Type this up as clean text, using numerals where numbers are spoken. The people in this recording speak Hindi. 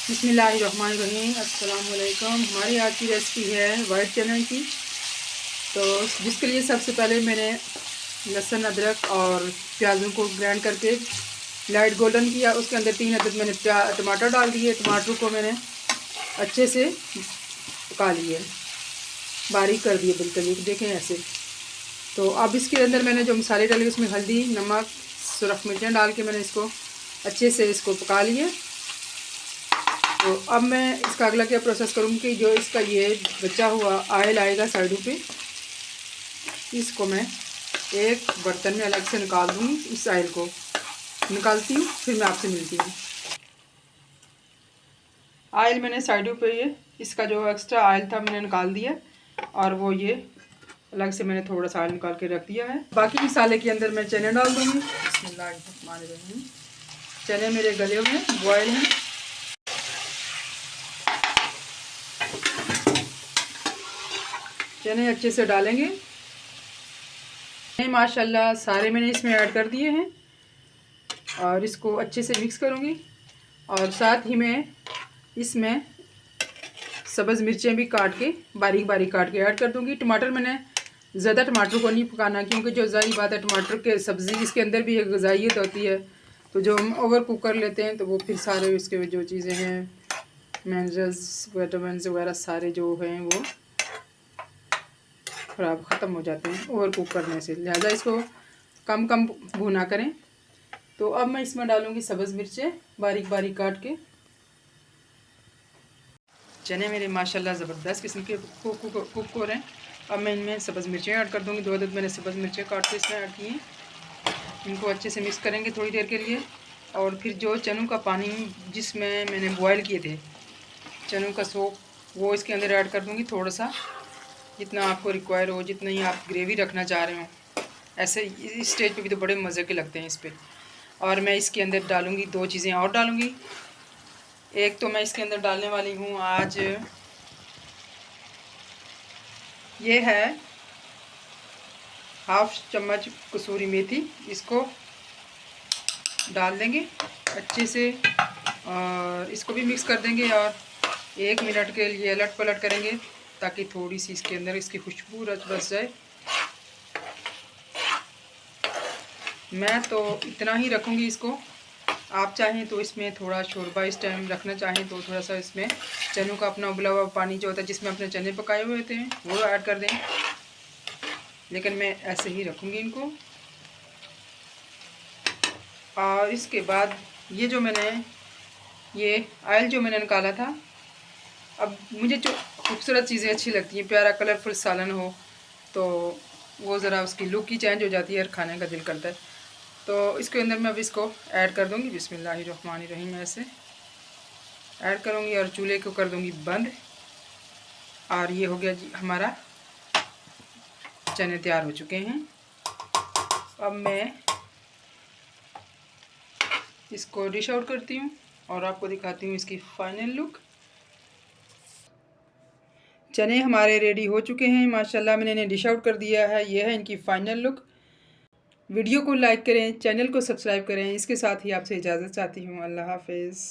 बिस्मिल्लाहिर्रहमानिर्रहीम। अस्सलाम वालेकुम। हमारी आज की रेसिपी है वाइट चने की। तो जिसके लिए सबसे पहले मैंने लहसुन, अदरक और प्याज़ों को ग्राइंड करके लाइट गोल्डन किया। उसके अंदर 3 अदद मैंने टमाटर डाल दिए। टमाटर को मैंने अच्छे से पका लिए, बारीक कर दिए बिल्कुल, देखें ऐसे। तो अब इसके अंदर मैंने जो मसाले डाले उसमें हल्दी, नमक, सुरख मिर्चें डाल के मैंने इसको अच्छे से पका लिए। तो अब मैं इसका अगला क्या प्रोसेस करूँगी कि जो इसका ये बचा हुआ ऑयल आएगा साइडों पे, इसको मैं एक बर्तन में अलग से निकाल दूँगी। इस ऑयल को निकालती हूँ, फिर मैं आपसे मिलती हूँ। ऑयल मैंने साइडों पे ये इसका जो एक्स्ट्रा ऑयल था मैंने निकाल दिया, और वो ये अलग से मैंने थोड़ा सा ऑयल निकाल के रख दिया है। बाकी मसाले के अंदर मैं चने डाल दूँगी। बिस्मिल्लाहिर्रहमानिर्रहीम। चने मेरे गले हुए हैं, बॉयल हैं। चने अच्छे से डालेंगे। माशाल्लाह सारे मैंने इसमें ऐड कर दिए हैं और इसको अच्छे से मिक्स करूँगी। और साथ ही मैं इसमें सब्ज़ मिर्चें भी काट के बारीक बारीक काट के ऐड कर दूँगी। टमाटर मैंने ज़्यादा टमाटर को नहीं पकाना, क्योंकि जो ज़ाहिर बात है टमाटर के सब्ज़ी इसके अंदर भी एक ग़िज़ाइयत होती है। तो जो हम ओवर कुक कर लेते हैं तो वो फिर सारे इसके जो चीज़ें हैं, मिनरल्स, विटामिन वगैरह सारे जो हैं वो ख़राब ख़त्म हो जाते हैं ओवर कुक करने से। लिहाजा इसको कम कम भुना करें। तो अब मैं इसमें डालूँगी सब्ज़ मिर्चें बारीक बारीक काट के। चने मेरे माशाल्लाह ज़बरदस्त किस्म के कुक हो रहे हैं। अब मैं इनमें सब्ज़ मिर्चें ऐड कर दूँगी। 2 अदद मैंने सब्ज़ मिर्चें काट के इसमें ऐड की हैं। इनको अच्छे से मिक्स करेंगे थोड़ी देर के लिए। और फिर जो चनों का पानी जिसमें मैंने बॉयल किए थे चनों का सूप, वो इसके अंदर ऐड कर दूँगी थोड़ा सा, जितना आपको रिक्वायर हो, जितना ही आप ग्रेवी रखना चाह रहे हो। ऐसे इस स्टेज पे भी तो बड़े मज़े के लगते हैं इस पर। और मैं इसके अंदर डालूँगी 2 चीज़ें और डालूँगी। एक तो मैं इसके अंदर डालने वाली हूँ आज, ये है हाफ़ चम्मच कसूरी मेथी। इसको डाल देंगे अच्छे से और इसको भी मिक्स कर देंगे और 1 मिनट के लिए अलट पलट करेंगे ताकि थोड़ी सी इसके अंदर इसकी खुशबू बस जाए। मैं तो इतना ही रखूँगी इसको। आप चाहें तो इसमें थोड़ा शोरबा इस टाइम रखना चाहें तो थोड़ा सा इसमें चनों का अपना उबला हुआ पानी जो होता है जिसमें अपने चने पकाए हुए होते हैं वो ऐड कर दें, लेकिन मैं ऐसे ही रखूँगी इनको। और इसके बाद ये जो मैंने ये ऑयल जो मैंने निकाला था, अब मुझे जो खूबसूरत चीज़ें अच्छी लगती हैं, प्यारा कलरफुल सालन हो तो वो ज़रा उसकी लुक ही चेंज हो जाती है और खाने का दिल करता है। तो इसके अंदर मैं अब इसको ऐड कर दूँगी। बिस्मिल्लाहिर्रहमानिर्रहीम ऐसे ऐड करूँगी और चूल्हे को कर दूँगी बंद। और ये हो गया जी, हमारा चने तैयार हो चुके हैं। अब मैं इसको डिश आउट करती हूँ और आपको दिखाती हूँ इसकी फाइनल लुक। चने हमारे रेडी हो चुके हैं माशाल्लाह। मैंने इन्हें डिश आउट कर दिया है। ये है इनकी फ़ाइनल लुक। वीडियो को लाइक करें, चैनल को सब्सक्राइब करें। इसके साथ ही आपसे इजाज़त चाहती हूँ। अल्लाह हाफ़िज़।